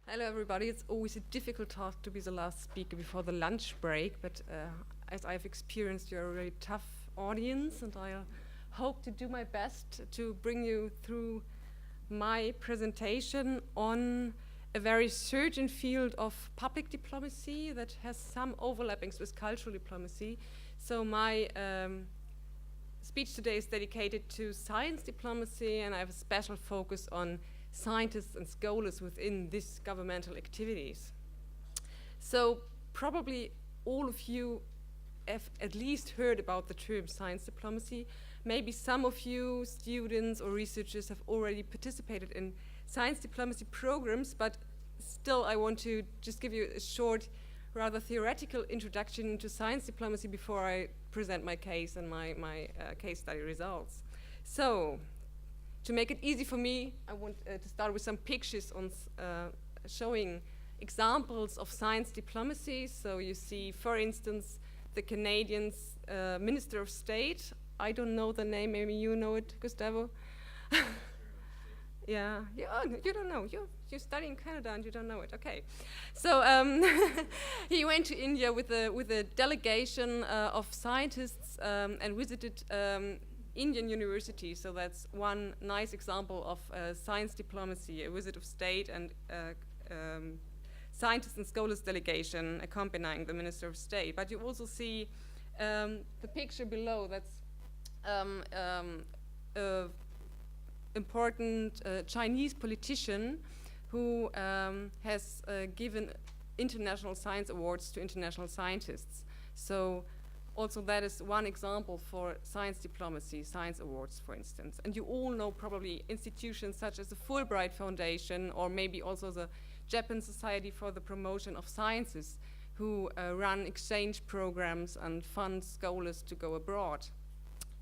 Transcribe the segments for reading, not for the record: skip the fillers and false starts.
Hello, everybody. It's always a difficult task to be the last speaker before the lunch break, but as I've experienced, you're a really tough audience, and I hope to do my best to bring you through my presentation on a very certain field of public diplomacy that has some overlappings with cultural diplomacy. So my speech today is dedicated to science diplomacy, and I have a special focus on scientists and scholars within these governmental activities. So probably all of you have at least heard about the term science diplomacy. Maybe some of you, students or researchers, have already participated in science diplomacy programs, but still I want to just give you a short, rather theoretical introduction to science diplomacy before I present my case and my case study results. So, to make it easy for me, I want to start with some pictures on showing examples of science diplomacy. So you see, for instance, the Canadian Minister of State. I don't know the name, maybe you know it, Gustavo? Yeah, you don't know. You study in Canada and you don't know it. Okay, so he went to India with a delegation of scientists and visited Indian university. So that's one nice example of science diplomacy, a visit of state and scientists and scholars delegation accompanying the Minister of State. But you also see the picture below. That's important Chinese politician who has given international science awards to international scientists. So also that is one example for science diplomacy, science awards, for instance. And you all know probably institutions such as the Fulbright Foundation, or maybe also the Japan Society for the Promotion of Sciences, who run exchange programs and fund scholars to go abroad.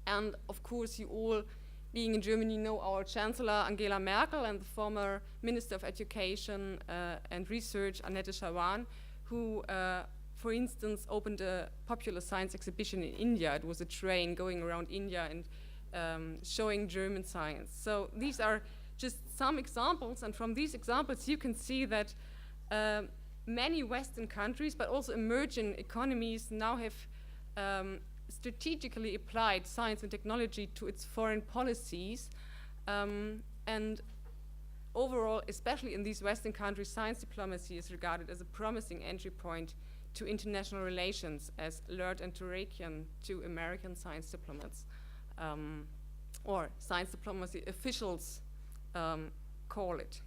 And of course, you all, being in Germany, know our Chancellor Angela Merkel and the former Minister of Education and Research, Annette Schawan, who for instance, opened a popular science exhibition in India. It was a train going around India and showing German science. So these are just some examples, and from these examples you can see that many Western countries, but also emerging economies, now have strategically applied science and technology to its foreign policies. And overall, especially in these Western countries, science diplomacy is regarded as a promising entry point to international relations, as Lert and Turakian, two American science diplomats, or science diplomacy officials call it.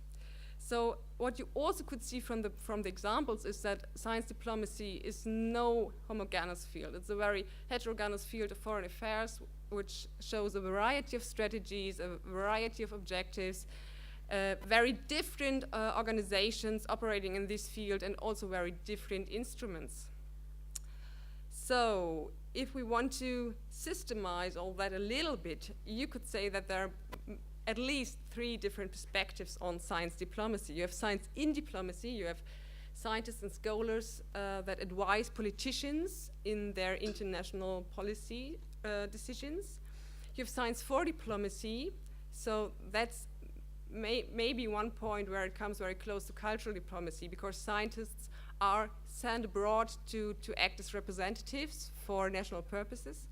So what you also could see from the examples is that science diplomacy is no homogeneous field. It's a very heterogeneous field of foreign affairs, which shows a variety of strategies, a variety of objectives, very different organizations operating in this field, and also very different instruments. So if we want to systemize all that a little bit, you could say that there are at least three different perspectives on science diplomacy. You have science in diplomacy, you have scientists and scholars that advise politicians in their international policy decisions. You have science for diplomacy, so that's maybe one point where it comes very close to cultural diplomacy, because scientists are sent abroad to act as representatives for national purposes.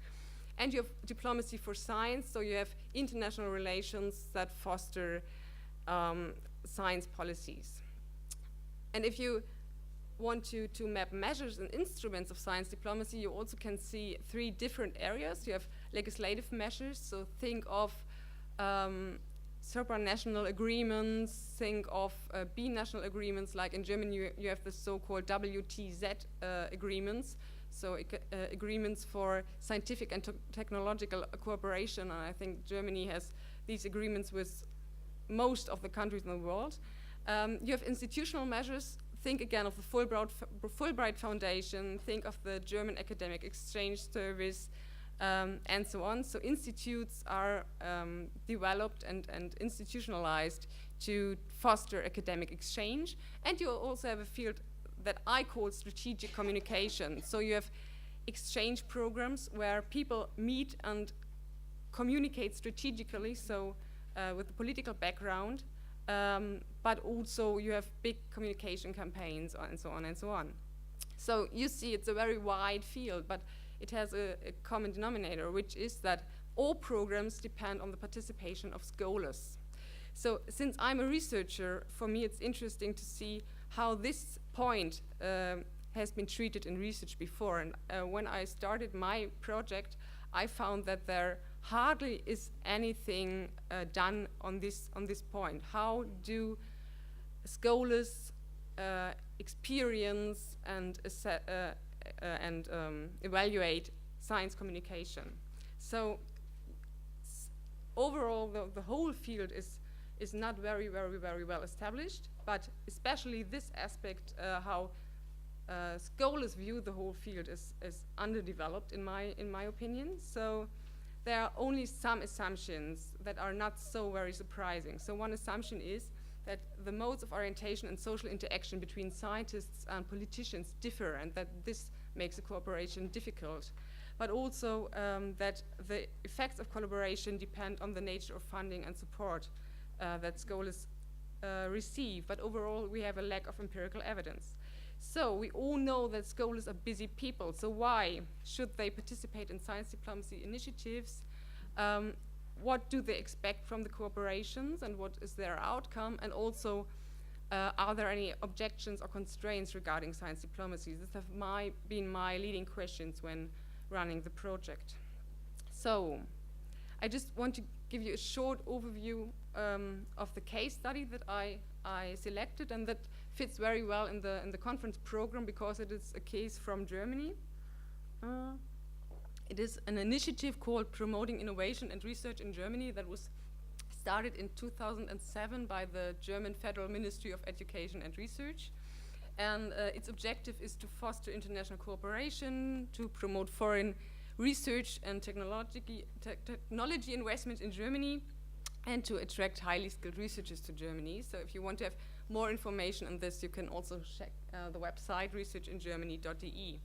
And you have diplomacy for science, so you have international relations that foster science policies. And if you want to map measures and instruments of science diplomacy, you also can see three different areas. You have legislative measures, so think of supranational agreements, think of binational agreements, like in Germany you have the so-called WTZ agreements, so agreements for scientific and technological cooperation, and I think Germany has these agreements with most of the countries in the world. You have institutional measures, think again of the Fulbright Foundation, think of the German Academic Exchange Service, and so on. So institutes are developed and institutionalized to foster academic exchange. And you also have a field that I call strategic communication. So you have exchange programs where people meet and communicate strategically, so with a political background, but also you have big communication campaigns and so on and so on. So you see it's a very wide field, but it has a common denominator, which is that all programs depend on the participation of scholars. So since I'm a researcher, for me it's interesting to see how this point has been treated in research before. And when I started my project, I found that there hardly is anything done on this point. How do scholars experience and evaluate science communication? So overall, the whole field is not very well established, but especially this aspect, how scholars view the whole field is underdeveloped in my opinion. So there are only some assumptions that are not so very surprising. So one assumption is that the modes of orientation and social interaction between scientists and politicians differ, and that this makes the cooperation difficult. But also that the effects of collaboration depend on the nature of funding and support that scholars receive. But overall, we have a lack of empirical evidence. So we all know that scholars are busy people. So why should they participate in science diplomacy initiatives? What do they expect from the cooperations, and what is their outcome? And also, are there any objections or constraints regarding science diplomacy? These have been my leading questions when running the project. So I just want to give you a short overview of the case study that I selected, and that fits very well in the conference program because it is a case from Germany. It is an initiative called Promoting Innovation and Research in Germany that was started in 2007 by the German Federal Ministry of Education and Research. And its objective is to foster international cooperation, to promote foreign research and technology investment in Germany, and to attract highly skilled researchers to Germany. So if you want to have more information on this, you can also check the website researchingermany.de.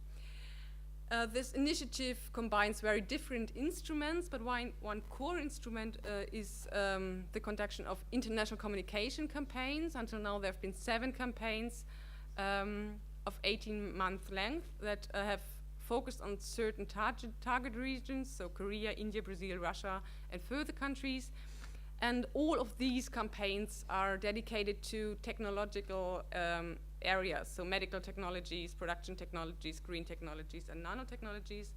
This initiative combines very different instruments, but one core instrument is the conduction of international communication campaigns. Until now, there have been 7 campaigns of 18-month length that have focused on certain target regions, so Korea, India, Brazil, Russia, and further countries. And all of these campaigns are dedicated to technological areas, so medical technologies, production technologies, green technologies, and nanotechnologies.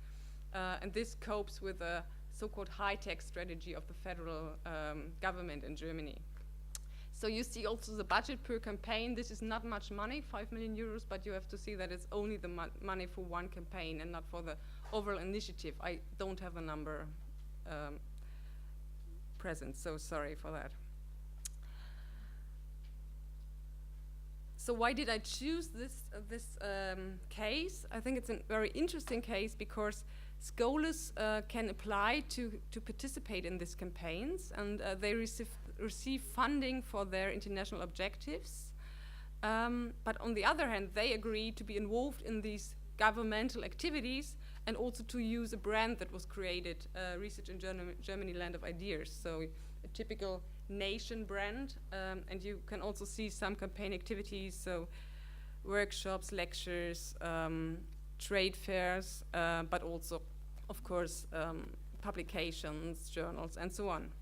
And this copes with a so-called high-tech strategy of the federal government in Germany. So you see also the budget per campaign. This is not much money, 5 million euros, but you have to see that it's only the money for one campaign and not for the overall initiative. I don't have a number present, so sorry for that. So why did I choose this case? I think it's a very interesting case because scholars can apply to participate in these campaigns, and they receive funding for their international objectives. But on the other hand, they agree to be involved in these governmental activities and also to use a brand that was created, Research in Germany, Land of Ideas. So a typical nation brand, and you can also see some campaign activities, so workshops, lectures, trade fairs, but also, of course, publications, journals, and so on.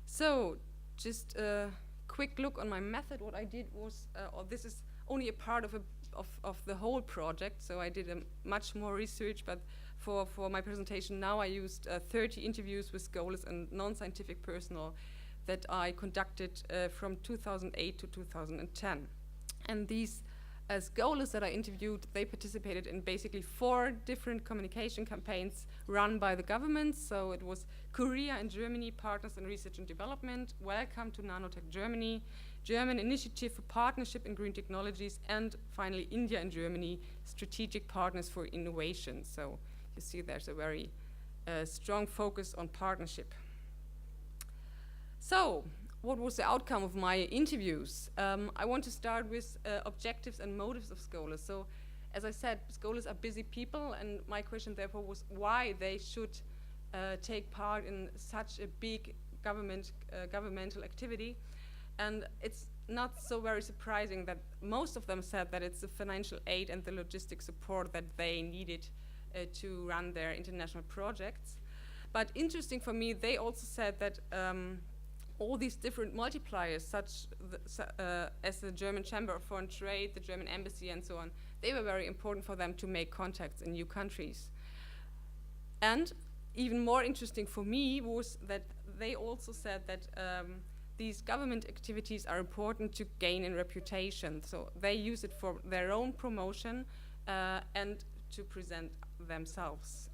So just a quick look on my method. What I did was, this is only a part of the whole project, so I did much more research, but for my presentation now I used 30 interviews with scholars and non-scientific personnel that I conducted from 2008 to 2010. And these scholars that I interviewed, they participated in basically 4 different communication campaigns run by the government. So it was Korea and Germany, Partners in Research and Development, Welcome to Nanotech Germany, German Initiative for Partnership in Green Technologies, and finally India and Germany, Strategic Partners for Innovation. So you see there's a very strong focus on partnership. So what was the outcome of my interviews? I want to start with objectives and motives of scholars. So as I said, scholars are busy people, and my question therefore was why they should take part in such a big governmental activity. And it's not so very surprising that most of them said that it's the financial aid and the logistic support that they needed to run their international projects. But interesting for me, they also said that all these different multipliers, as the German Chamber of Foreign Trade, the German Embassy, and so on, they were very important for them to make contacts in new countries. And even more interesting for me was that they also said that these government activities are important to gain in reputation. So they use it for their own promotion and to present themselves,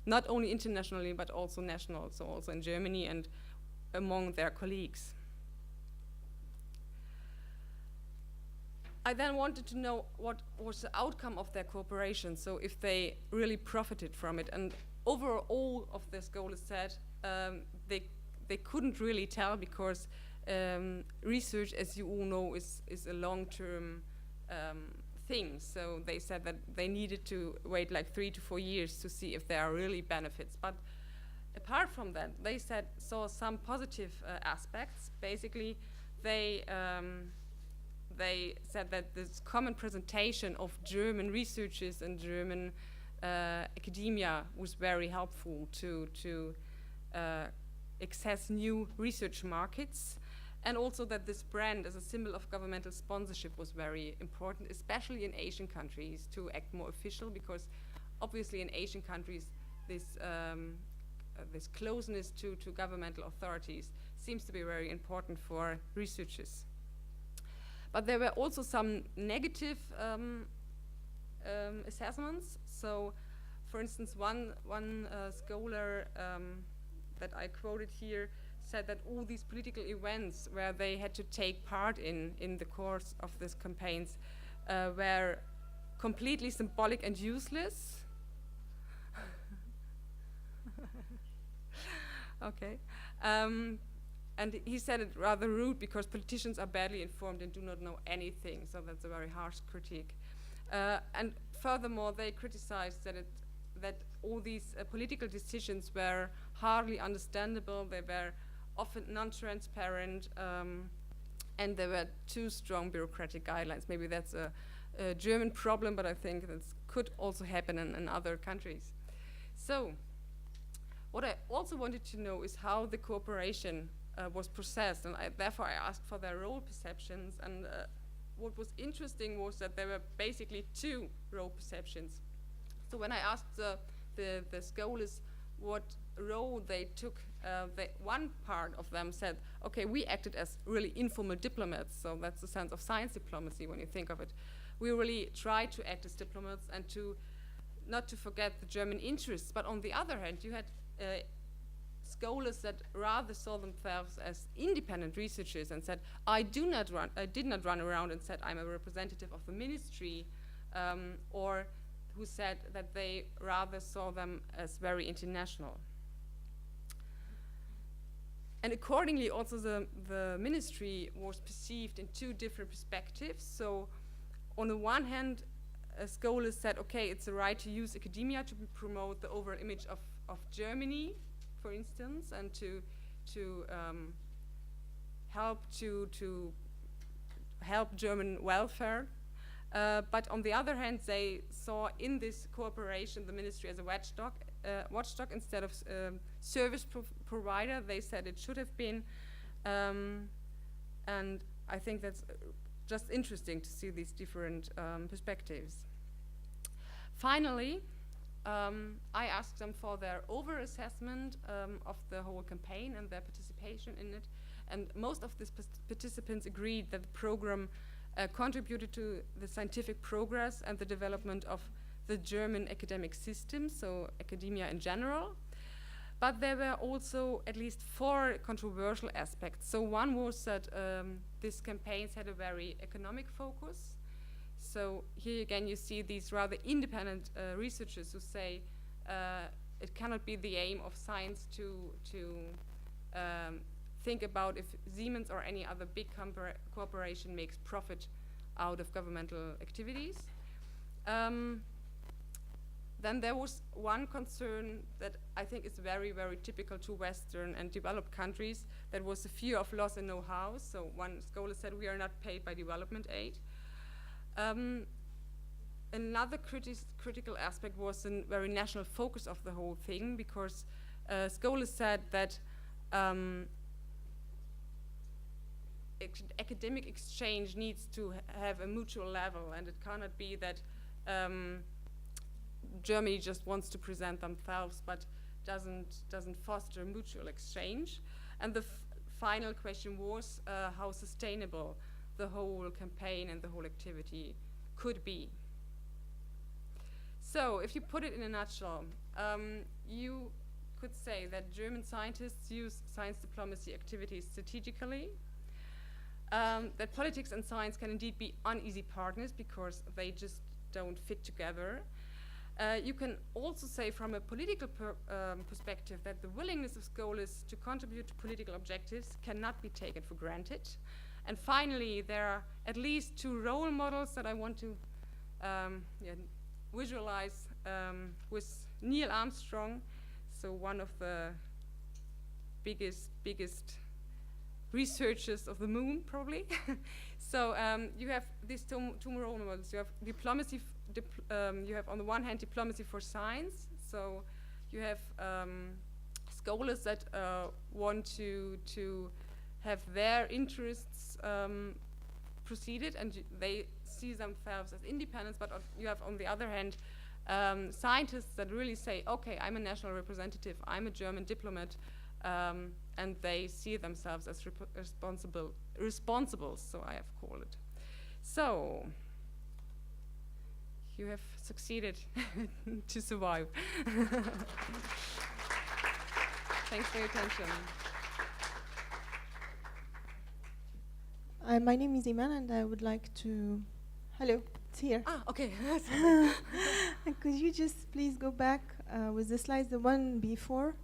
not only internationally but also national, so also in Germany and among their colleagues. I then wanted to know what was the outcome of their cooperation, so if they really profited from it. And overall of the scholars said they couldn't really tell, because research, as you all know, is a long-term thing. So they said that they needed to wait like 3 to 4 years to see if there are really benefits. But apart from that, they saw some positive aspects. Basically, they said that this common presentation of German researchers and German academia was very helpful to access new research markets, and also that this brand as a symbol of governmental sponsorship was very important, especially in Asian countries, to act more official, because obviously in Asian countries this closeness to governmental authorities seems to be very important for researchers. But there were also some negative assessments. So, for instance, one scholar that I quoted here said that all these political events where they had to take part in the course of these campaigns were completely symbolic and useless. Okay. And he said it rather rude, because politicians are badly informed and do not know anything, so that's a very harsh critique. And furthermore, they criticized that all these political decisions were hardly understandable, they were often non-transparent, and there were too strong bureaucratic guidelines. Maybe that's a German problem, but I think that could also happen in other countries. So, what I also wanted to know is how the cooperation was processed, and therefore I asked for their role perceptions. And what was interesting was that there were basically 2 role perceptions. So when I asked the scholars what role they took, one part of them said, okay, we acted as really informal diplomats, so that's the sense of science diplomacy when you think of it. We really tried to act as diplomats and not to forget the German interests. But on the other hand, you had scholars that rather saw themselves as independent researchers and said, I did not run around and said I'm a representative of the ministry, or who said that they rather saw them as very international. And accordingly, also the ministry was perceived in 2 different perspectives. So on the one hand, scholars said, okay, it's a right to use academia to promote the overall image of Germany, for instance, and to help German welfare. But on the other hand, they saw in this cooperation the ministry as a watchdog instead of service provider. They said it should have been, and I think that's just interesting to see these different perspectives. Finally, I asked them for their over-assessment of the whole campaign and their participation in it, and most of these participants agreed that the program contributed to the scientific progress and the development of the German academic system, so academia in general. But there were also at least 4 controversial aspects. So one was that these campaigns had a very economic focus. So here again you see these rather independent researchers who say it cannot be the aim of science to think about if Siemens or any other big corporation makes profit out of governmental activities. then there was one concern that I think is very, very typical to Western and developed countries. That was the fear of loss in know-how. So one scholar said, we are not paid by development aid. Another critical aspect was the very national focus of the whole thing, because scholars said that academic exchange needs to have a mutual level, and it cannot be that Germany just wants to present themselves but doesn't foster mutual exchange. And the final question was how sustainable the whole campaign and the whole activity could be. So if you put it in a nutshell, you could say that German scientists use science diplomacy activities strategically, that politics and science can indeed be uneasy partners because they just don't fit together. You can also say from a political perspective that the willingness of scholars to contribute to political objectives cannot be taken for granted. And finally, there are at least two role models that I want to visualize with Neil Armstrong, so one of the biggest researchers of the moon, probably. So you have these two role models. You have diplomacy. You have on the one hand diplomacy for science. So you have scholars that want to have their interests proceeded, and they see themselves as independents. But you have on the other hand scientists that really say, okay, I'm a national representative, I'm a German diplomat, and they see themselves as responsible, so I have called it. So you have succeeded to survive. Thanks for your attention. My name is Iman, and I would like to... Hello, it's here. Ah, okay. Could you just please go back with the slides, the one before?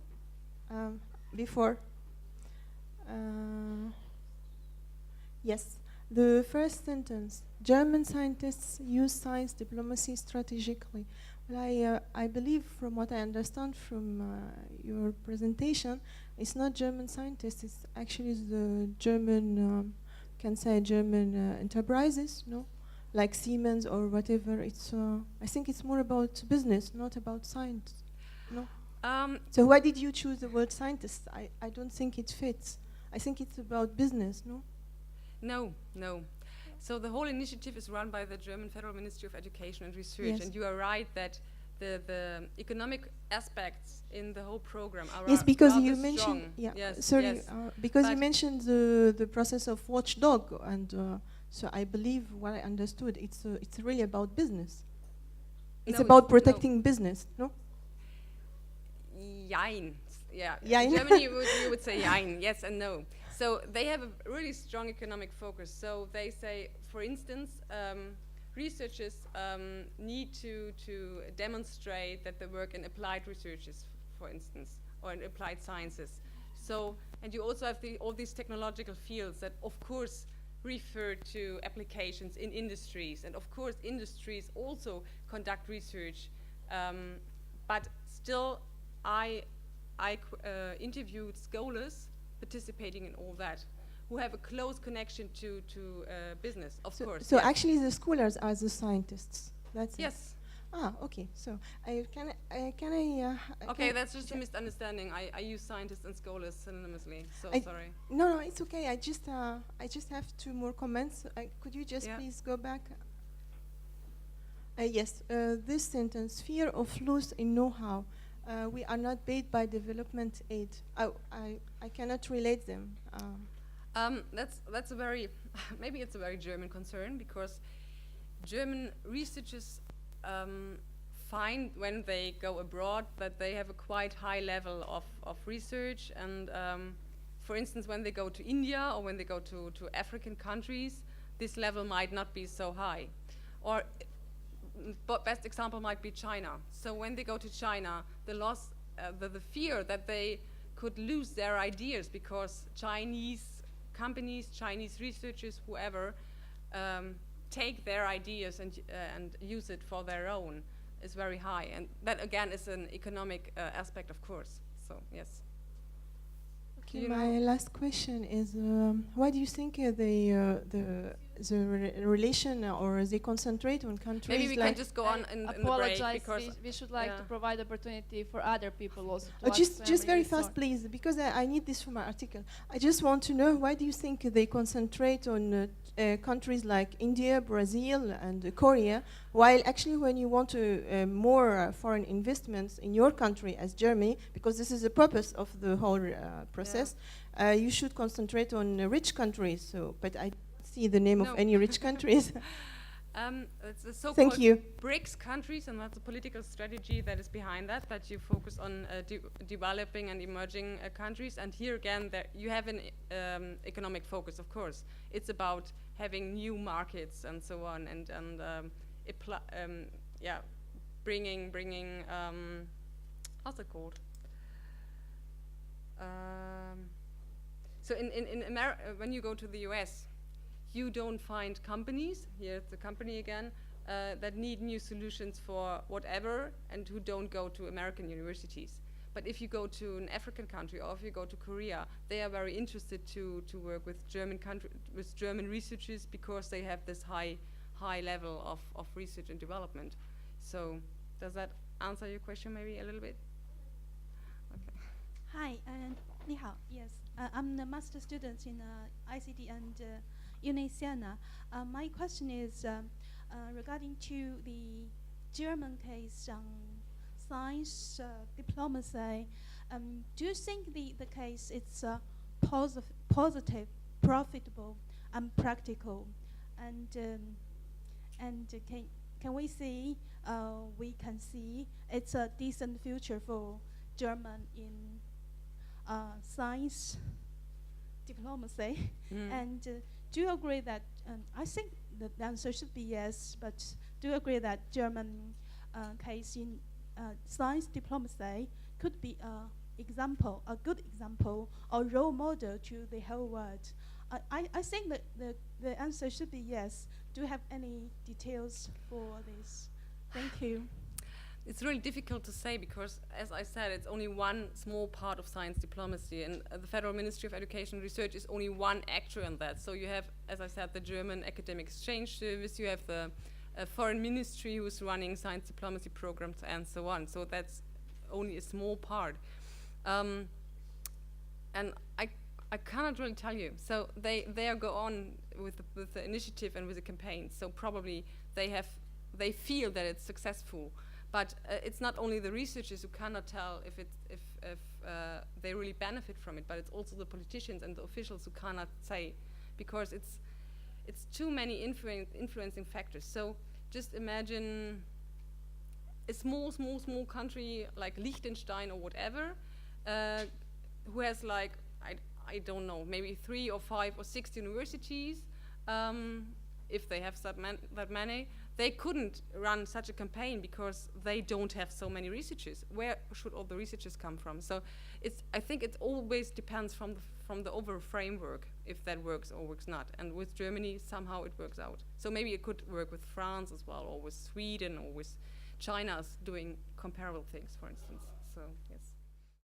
Yes, the first sentence. German scientists use science diplomacy strategically. Well, I believe, from what I understand from your presentation, it's not German scientists, it's actually the German, German enterprises, no? Like Siemens or whatever. It's, I think it's more about business, not about science, no? So why did you choose the word scientist? I don't think it fits. I think it's about business, no? No. So the whole initiative is run by the German Federal Ministry of Education and Research, yes. And you are right that the economic aspects in the whole program are yes, because rather you strong. mentioned, yeah, yes, sorry, yes. Because but you mentioned the process of watchdog, and so I believe what I understood, it's really about business. It's about protecting business, no? Jein. Yeah. Jein. In Germany, you would say jein, yes and no. So they have a really strong economic focus. So they say, for instance, researchers need to demonstrate that they work in applied researches, for instance, or in applied sciences. So, and you also have all these technological fields that, of course, refer to applications in industries. And of course, industries also conduct research. But still, I interviewed scholars participating in all that, who have a close connection to business, of course. So yes. Actually, the scholars are the scientists. That's yes. It. Ah, okay. So can I? Okay, that's just a misunderstanding. I use scientists and scholars synonymously. So sorry. No, it's okay. I just have two more comments. Could you just please go back? Yes. This sentence: fear of loss in know-how. We are not paid by development aid. I cannot relate them. That's a very maybe it's a very German concern, because German researchers find when they go abroad that they have a quite high level of research, and for instance, when they go to India or when they go to African countries, this level might not be so high. Or but best example might be China. So when they go to China, the fear that they could lose their ideas because Chinese companies, Chinese researchers, whoever, take their ideas and use it for their own. is very high, and that again is an economic aspect, of course. So yes. Okay, my last question is, why do you think the relation or they concentrate on countries? Maybe we can just go on in the break, because we should like to provide opportunity for other people also to just very fast, please, because I need this for my article. I just want to know, why do you think they concentrate on countries like India, Brazil, and Korea, while actually when you want to more foreign investments in your country as Germany, because this is the purpose of the whole process, you should concentrate on rich countries. So, but I see the name of any rich countries. It's the so-called BRICS countries, and that's a political strategy that is behind that, that you focus on developing and emerging countries. And here again, you have an economic focus, of course. It's about having new markets and so on, and bringing how's it called? So in America, when you go to the US, you don't find companies, here's the company again, that need new solutions for whatever, and who don't go to American universities. But if you go to an African country, or if you go to Korea, they are very interested to work with German researchers, because they have this high level of research and development. So does that answer your question maybe a little bit? Okay. Hi, 你好. Yes, I'm a master student in ICT and UNICEF. My question is regarding to the German case on science diplomacy. Do you think the case is positive, profitable, and practical? And can we see it's a decent future for German in science diplomacy? And do you agree that, I think the answer should be yes, but do you agree that German case in science diplomacy could be a good example or role model to the whole world? I think that the answer should be yes. Do you have any details for this? Thank you. It's really difficult to say, because, as I said, it's only one small part of science diplomacy, and the Federal Ministry of Education and Research is only one actor in that. So you have, as I said, the German Academic Exchange Service, you have the Foreign Ministry who's running science diplomacy programs, and so on. So that's only a small part. And I cannot really tell you. So they go on with the initiative and with the campaign. So probably they feel that it's successful. But it's not only the researchers who cannot tell if they really benefit from it, but it's also the politicians and the officials who cannot say, because it's too many influencing factors. So just imagine a small country like Liechtenstein or whatever, who has like, I don't know, maybe 3 or 5 or 6 universities, if they have that many. They couldn't run such a campaign because they don't have so many researchers. Where should all the researchers come from? So I think it always depends from the overall framework, if that works or works not. And with Germany, somehow it works out. So maybe it could work with France as well, or with Sweden, or with China's doing comparable things, for instance. So yes.